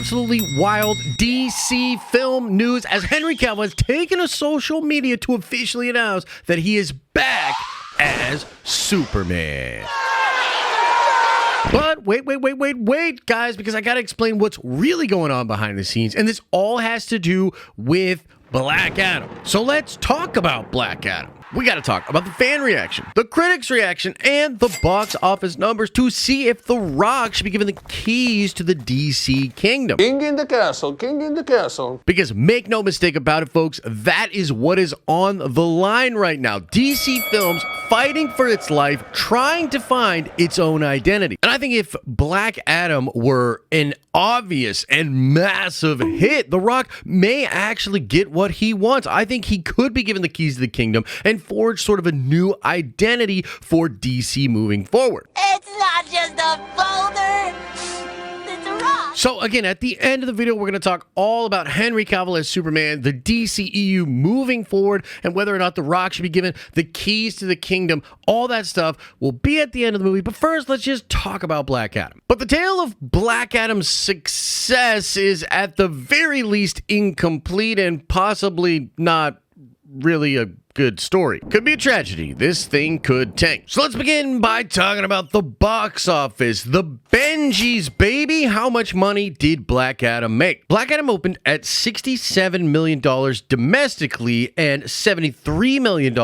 absolutely wild DC film news as Henry Cavill has taken to social media to officially announce that he is back as Superman. But wait, guys, because I gotta explain what's really going on behind the scenes, and this all has to do with Black Adam. So let's talk about Black Adam. We got to talk about the fan reaction, the critics' reaction, and the box office numbers to see if The Rock should be given the keys to the DC kingdom. King in the castle, king in the castle. Because make no mistake about it, folks, that is what is on the line right now. DC Films fighting for its life, trying to find its own identity. And I think if Black Adam were an obvious and massive hit, The Rock may actually get what he wants. I think he could be given the keys to the kingdom and forge sort of a new identity for DC moving forward. It's not just a folder, it's a rock. So again, at the end of the video, we're going to talk all about Henry Cavill as Superman, the DCEU moving forward, and whether or not The Rock should be given the keys to the kingdom. All that stuff will be at the end of the movie. But first, let's just talk about Black Adam. But the tale of Black Adam's success is at the very least incomplete and possibly not really a good story. Could be a tragedy. This thing could tank. So let's begin by talking about the box office. The Benjis, baby. How much money did Black Adam make? Black Adam opened at $67 million domestically and $73 million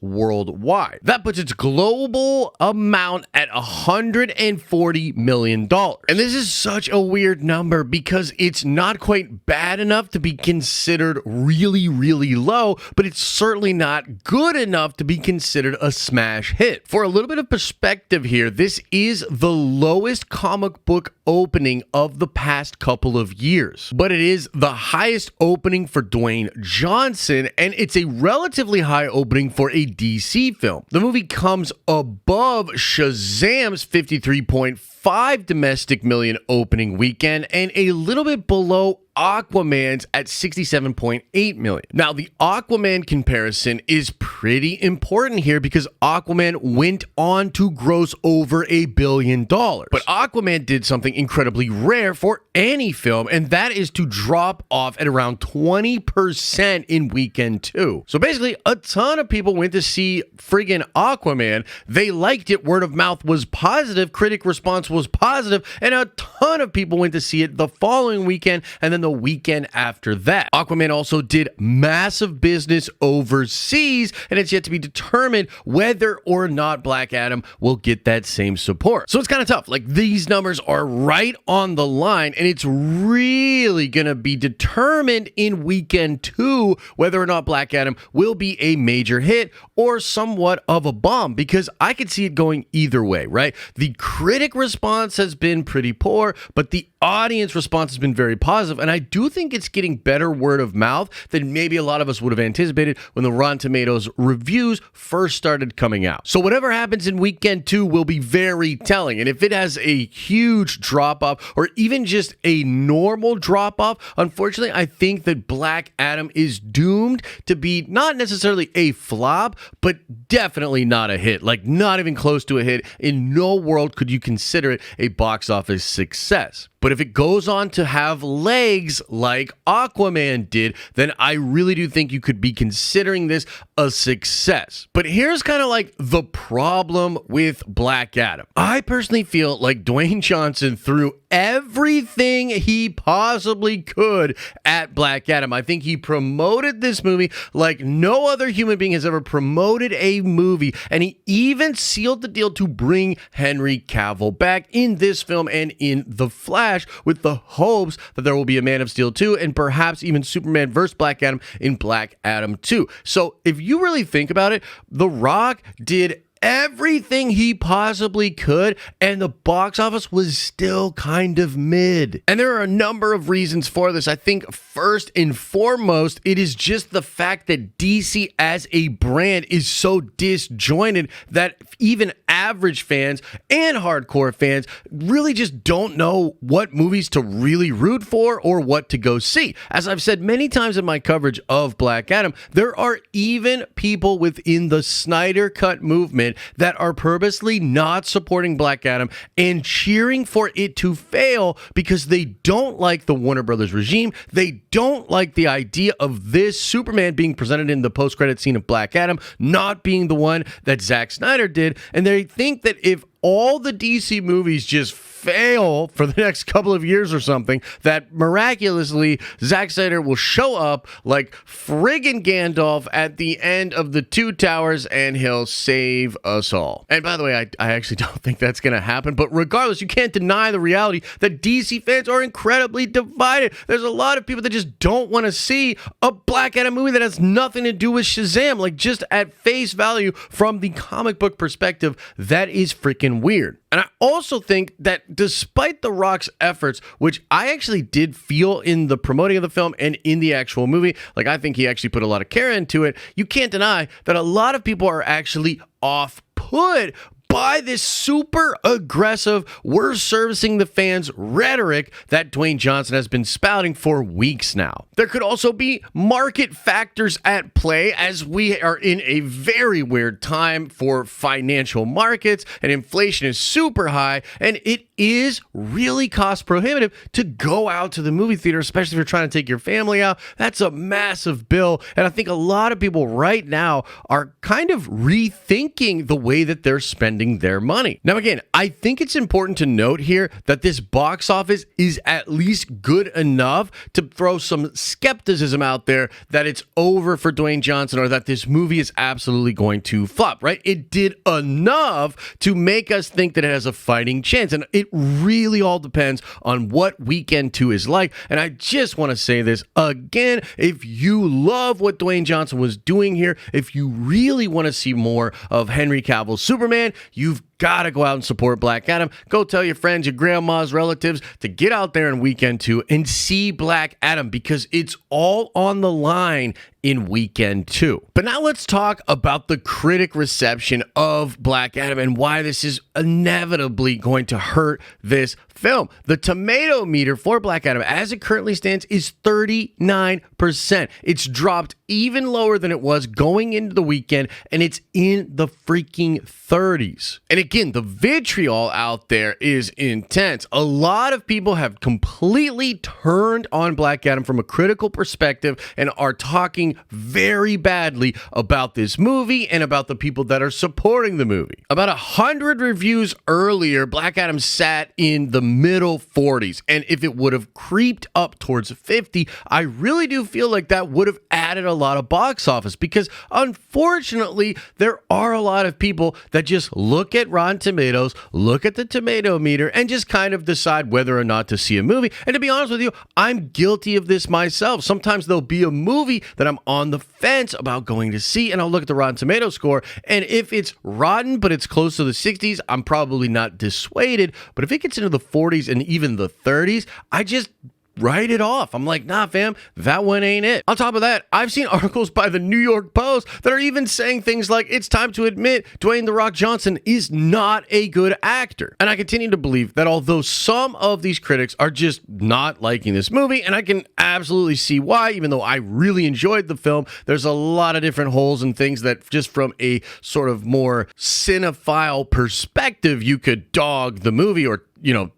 worldwide. That puts its global amount at $140 million. And this is such a weird number because it's not quite bad enough to be considered really, really low, but it's certainly not good enough to be considered a smash hit. For a little bit of perspective here, this is the lowest comic book opening of the past couple of years, but it is the highest opening for Dwayne Johnson, and it's a relatively high opening for a DC film. The movie comes above Shazam's 53.5 domestic million opening weekend and a little bit below Aquaman's at 67.8 million. Now, the Aquaman comparison is pretty important here because Aquaman went on to gross over $1 billion. But Aquaman did something incredibly rare for any film, and that is to drop off at around 20% in weekend two. So basically, a ton of people went to see friggin' Aquaman. They liked it. Word of mouth was positive. Critic response was positive. And a ton of people went to see it the following weekend and then the weekend after that. Aquaman also did massive business overseas, and it's yet to be determined whether or not Black Adam will get that same support. So it's kind of tough. Like, these numbers are right on the line, and it's really gonna be determined in weekend two whether or not Black Adam will be a major hit or somewhat of a bomb, because I could see it going either way, right? The critic response has been pretty poor, but the audience response has been very positive, and I do think it's getting better word of mouth than maybe a lot of us would have anticipated when the Rotten Tomatoes reviews first started coming out. So whatever happens in weekend two will be very telling, and if it has a huge drop-off or even just a normal drop-off, unfortunately, I think that Black Adam is doomed to be not necessarily a flop, but definitely not a hit. Like, not even close to a hit. In no world could you consider it a box office success. But if it goes on to have legs like Aquaman did, then I really do think you could be considering this a success. But here's kind of like the problem with Black Adam. I personally feel like Dwayne Johnson threw everything he possibly could at Black Adam. I think he promoted this movie like no other human being has ever promoted a movie, and he even sealed the deal to bring Henry Cavill back in this film and in The Flash, with the hopes that there will be a Man of Steel 2 and perhaps even Superman vs. Black Adam in Black Adam 2. So if you really think about it, The Rock did everything he possibly could, and the box office was still kind of mid. And there are a number of reasons for this. I think first and foremost, it is just the fact that DC as a brand is so disjointed that even average fans and hardcore fans really just don't know what movies to really root for or what to go see. As I've said many times in my coverage of Black Adam, there are even people within the Snyder Cut movement movement that are purposely not supporting Black Adam and cheering for it to fail because they don't like the Warner Brothers regime. They don't like the idea of this Superman being presented in the post-credit scene of Black Adam not being the one that Zack Snyder did. And they think that if all the DC movies just fail for the next couple of years or something, that miraculously Zack Snyder will show up like friggin' Gandalf at the end of the Two Towers and he'll save us all. And by the way, I actually don't think that's going to happen, but regardless, you can't deny the reality that DC fans are incredibly divided. There's a lot of people that just don't want to see a Black Adam movie that has nothing to do with Shazam. Like, just at face value from the comic book perspective, that is freaking weird. And I also think that despite The Rock's efforts, which I actually did feel in the promoting of the film and in the actual movie, like I think he actually put a lot of care into it, you can't deny that a lot of people are actually off-put by this super aggressive, we're servicing the fans rhetoric that Dwayne Johnson has been spouting for weeks now. There could also be market factors at play, as we are in a very weird time for financial markets and inflation is super high, and it is really cost prohibitive to go out to the movie theater, especially if you're trying to take your family out. That's a massive bill, and I think a lot of people right now are kind of rethinking the way that they're spending their money. Now, again, I think it's important to note here that this box office is at least good enough to throw some skepticism out there that it's over for Dwayne Johnson or that this movie is absolutely going to flop, right? It did enough to make us think that it has a fighting chance, and it really all depends on what Weekend 2 is like. And I just want to say this again, if you love what Dwayne Johnson was doing here, if you really want to see more of Henry Cavill Superman, you've got to go out and support Black Adam. Go tell your friends, your grandmas, relatives to get out there in Weekend 2 and see Black Adam, because it's all on the line in Weekend 2. But now let's talk about the critic reception of Black Adam and why this is inevitably going to hurt this film. The tomato meter for Black Adam, as it currently stands, is 39%. It's dropped even lower than it was going into the weekend, and it's in the freaking 30s. And again, the vitriol out there is intense. A lot of people have completely turned on Black Adam from a critical perspective and are talking very badly about this movie and about the people that are supporting the movie. About 100 reviews earlier, Black Adam sat in the middle 40s, and if it would have creeped up towards 50, I really do feel like that would have added a lot of box office, because unfortunately there are a lot of people that just look at Rotten Tomatoes, look at the tomato meter, and just kind of decide whether or not to see a movie. And to be honest with you, I'm guilty of this myself. Sometimes there'll be a movie that I'm on the fence about going to see, and I'll look at the Rotten Tomato score, and if it's rotten but it's close to the 60s, I'm probably not dissuaded. But if it gets into the 40s and even the 30s, I just write it off. I'm like, nah, fam, that one ain't it. On top of that, I've seen articles by the New York Post that are even saying things like, it's time to admit Dwayne "The Rock" Johnson is not a good actor. And I continue to believe that although some of these critics are just not liking this movie, and I can absolutely see why, even though I really enjoyed the film, there's a lot of different holes and things that just from a sort of more cinephile perspective, you could dog the movie or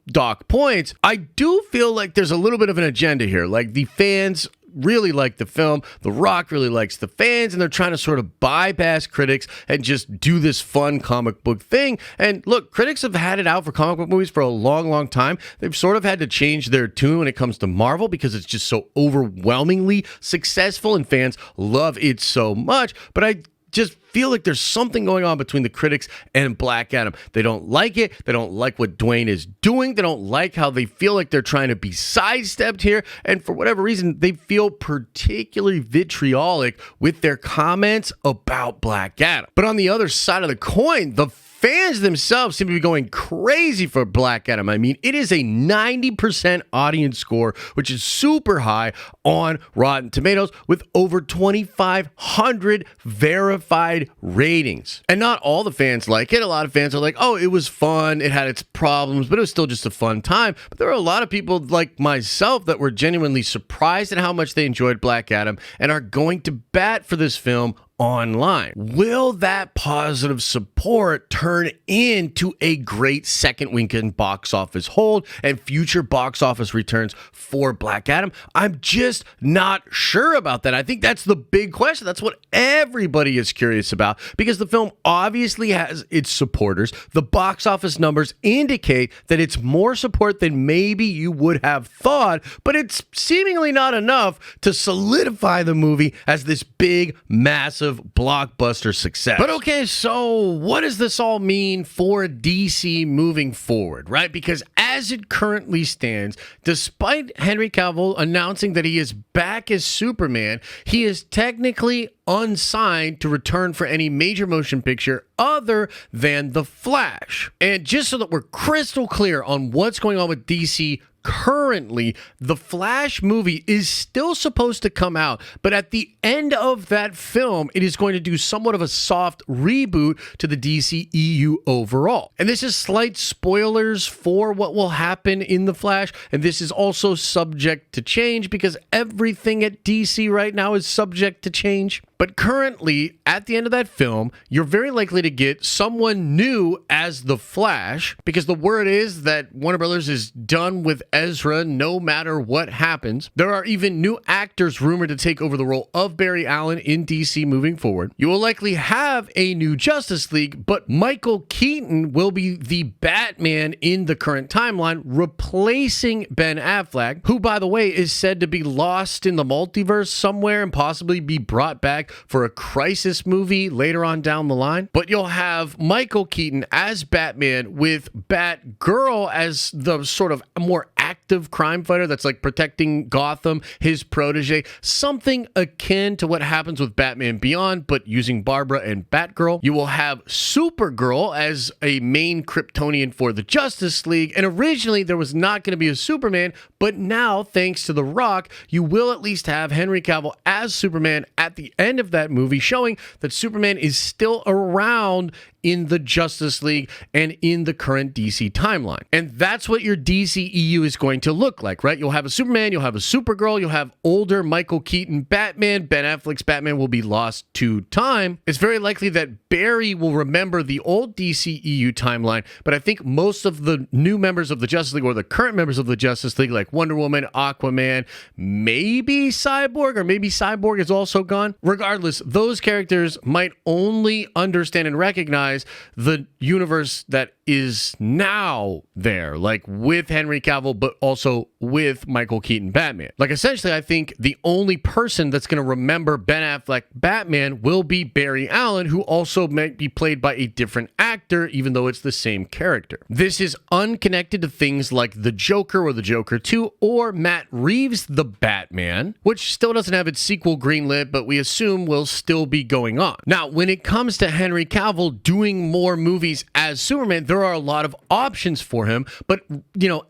dock points. I do feel like there's a little bit of an agenda here. Like, the fans really like the film, The Rock really likes the fans, and they're trying to sort of bypass critics and just do this fun comic book thing. And look, critics have had it out for comic book movies for a long, long time. They've sort of had to change their tune when it comes to Marvel because it's just so overwhelmingly successful and fans love it so much. But I just feel like there's something going on between the critics and Black Adam. They don't like it. They don't like what Dwayne is doing. They don't like how they feel like they're trying to be sidestepped here. And for whatever reason, they feel particularly vitriolic with their comments about Black Adam. But on the other side of the coin, the fans themselves seem to be going crazy for Black Adam. I mean, it is a 90% audience score, which is super high on Rotten Tomatoes, with over 2,500 verified ratings. And not all the fans like it. A lot of fans are like, oh, it was fun, it had its problems, but it was still just a fun time. But there are a lot of people like myself that were genuinely surprised at how much they enjoyed Black Adam and are going to bat for this film online. Will that positive support turn into a great second weekend box office hold and future box office returns for Black Adam? I'm just not sure about that. I think that's the big question. That's what everybody is curious about, because the film obviously has its supporters. The box office numbers indicate that it's more support than maybe you would have thought, but it's seemingly not enough to solidify the movie as this big, massive blockbuster success. But okay, so what does this all mean for DC moving forward, right? Because as it currently stands, despite Henry Cavill announcing that he is back as Superman, he is technically unsigned to return for any major motion picture other than The Flash. And just so that we're crystal clear on what's going on with DC currently, the Flash movie is still supposed to come out, but at the end of that film, it is going to do somewhat of a soft reboot to the DCEU overall. And this is slight spoilers for what will happen in the Flash, and this is also subject to change because everything at DC right now is subject to change. But currently, at the end of that film, you're very likely to get someone new as the Flash, because the word is that Warner Brothers is done with Ezra no matter what happens. There are even new actors rumored to take over the role of Barry Allen in DC moving forward. You will likely have a new Justice League, but Michael Keaton will be the Batman in the current timeline, replacing Ben Affleck, who, by the way, is said to be lost in the multiverse somewhere and possibly be brought back for a crisis movie later on down the line. But you'll have Michael Keaton as Batman with Batgirl as the sort of more active crime fighter that's like protecting Gotham, his protege, something akin to what happens with Batman Beyond, but using Barbara and Batgirl. You will have Supergirl as a main Kryptonian for the Justice League, and originally there was not going to be a Superman, but now, thanks to The Rock, you will at least have Henry Cavill as Superman at the end of that movie, showing that Superman is still around in the Justice League and in the current DC timeline. And that's what your DCEU is going to look like, right? You'll have a Superman, you'll have a Supergirl, you'll have older Michael Keaton Batman. Ben Affleck's Batman will be lost to time. It's very likely that Barry will remember the old DCEU timeline, but I think most of the new members of the Justice League, or the current members of the Justice League, like Wonder Woman, Aquaman, maybe Cyborg, or maybe Cyborg is also gone. Regardless, those characters might only understand and recognize the universe that is now there, like with Henry Cavill, but also with Michael Keaton Batman. Like, essentially, I think the only person that's going to remember Ben Affleck Batman will be Barry Allen, who also might be played by a different actor, even though it's the same character. This is unconnected to things like The Joker or The Joker 2 or Matt Reeves' The Batman, which still doesn't have its sequel greenlit, but we assume will still be going on. Now, when it comes to Henry Cavill doing more movies as Superman, there are a lot of options for him, but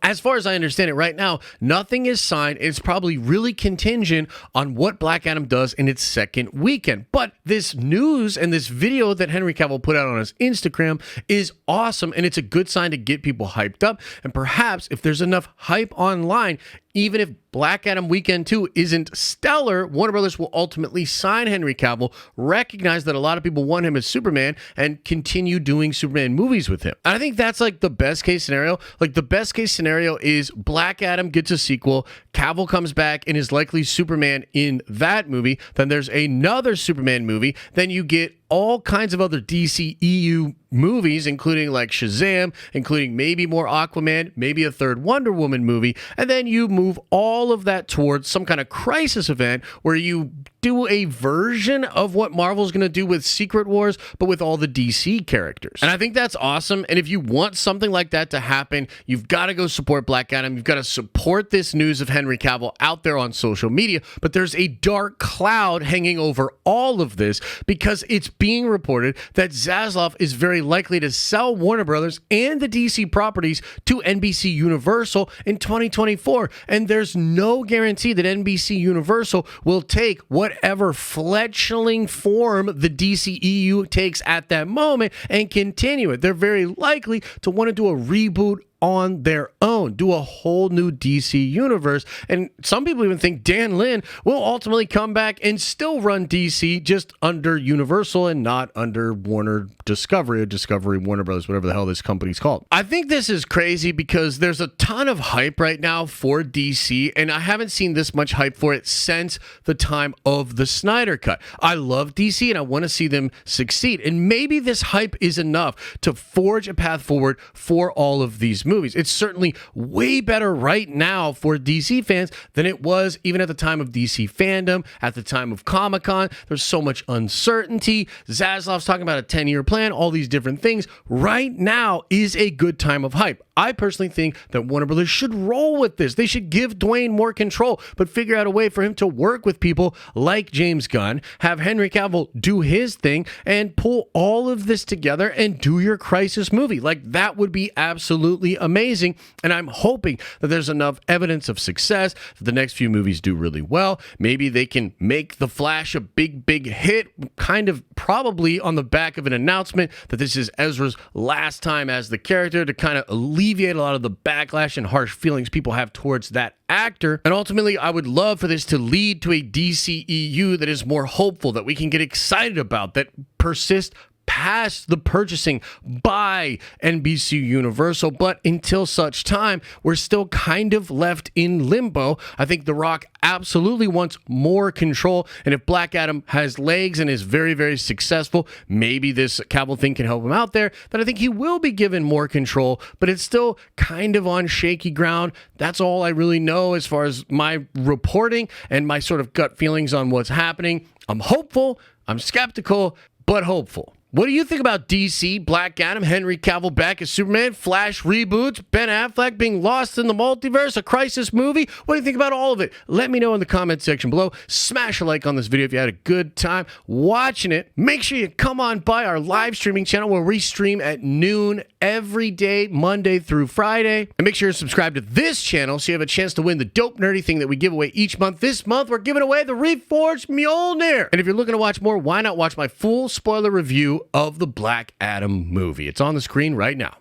as far as I understand it right now, nothing is signed. It's probably really contingent on what Black Adam does in its second weekend. But this news and this video that Henry Cavill put out on his Instagram is awesome, and it's a good sign to get people hyped up. And perhaps if there's enough hype online, even if Black Adam Weekend 2 isn't stellar, Warner Brothers will ultimately sign Henry Cavill, recognize that a lot of people want him as Superman, and continue doing Superman movies with him. And I think that's like the best case scenario. Like, the best case scenario is Black Adam gets a sequel, Cavill comes back and is likely Superman in that movie, then there's another Superman movie, then you get all kinds of other DCEU movies, including like Shazam, including maybe more Aquaman, maybe a third Wonder Woman movie, and then you move all of that towards some kind of crisis event where you do a version of what Marvel's going to do with Secret Wars, but with all the DC characters. And I think that's awesome. And if you want something like that to happen, you've got to go support Black Adam. You've got to support this news of Henry Cavill out there on social media. But there's a dark cloud hanging over all of this, because it's being reported that Zaslav is very likely to sell Warner Brothers and the DC properties to NBC Universal in 2024. And there's no guarantee that NBC Universal will take whatever fledgling form the DCEU takes at that moment and continue it. They're very likely to want to do a reboot on their own, do a whole new DC universe. And some people even think Dan Lin will ultimately come back and still run DC just under Universal and not under Warner Discovery, or Discovery Warner Brothers, whatever the hell this company's called. I think this is crazy because there's a ton of hype right now for DC, and I haven't seen this much hype for it since the time of the Snyder Cut. I love DC and I want to see them succeed, and maybe this hype is enough to forge a path forward for all of these movies. It's certainly way better right now for DC fans than it was even at the time of DC fandom, at the time of Comic-Con. There's so much uncertainty. Zaslav's talking about a 10-year plan, all these different things. Right now is a good time of hype. I personally think that Warner Brothers should roll with this. They should give Dwayne more control, but figure out a way for him to work with people like James Gunn, have Henry Cavill do his thing, and pull all of this together and do your Crisis movie. Like, that would be absolutely amazing, and I'm hoping that there's enough evidence of success that the next few movies do really well. Maybe they can make The Flash a big hit, kind of probably on the back of an announcement that this is Ezra's last time as the character, to kind of alleviate a lot of the backlash and harsh feelings people have towards that actor. And ultimately, I would love for this to lead to a DCEU that is more hopeful, that we can get excited about, that persists past the purchasing by NBC Universal. But until such time, we're still kind of left in limbo. I think The Rock absolutely wants more control, and if Black Adam has legs and is very successful, maybe this Cavill thing can help him out there, then I think he will be given more control, but it's still kind of on shaky ground. That's all I really know as far as my reporting and my sort of gut feelings on what's happening. I'm hopeful, I'm skeptical, but hopeful. What do you think about DC, Black Adam, Henry Cavill back as Superman, Flash reboots, Ben Affleck being lost in the multiverse, a Crisis movie? What do you think about all of it? Let me know in the comment section below. Smash a like on this video if you had a good time watching it. Make sure you come on by our live streaming channel where we stream at noon every day, Monday through Friday. And make sure you subscribe to this channel so you have a chance to win the dope nerdy thing that we give away each month. This month, we're giving away the Reforged Mjolnir. And if you're looking to watch more, why not watch my full spoiler review of the Black Adam movie? It's on the screen right now.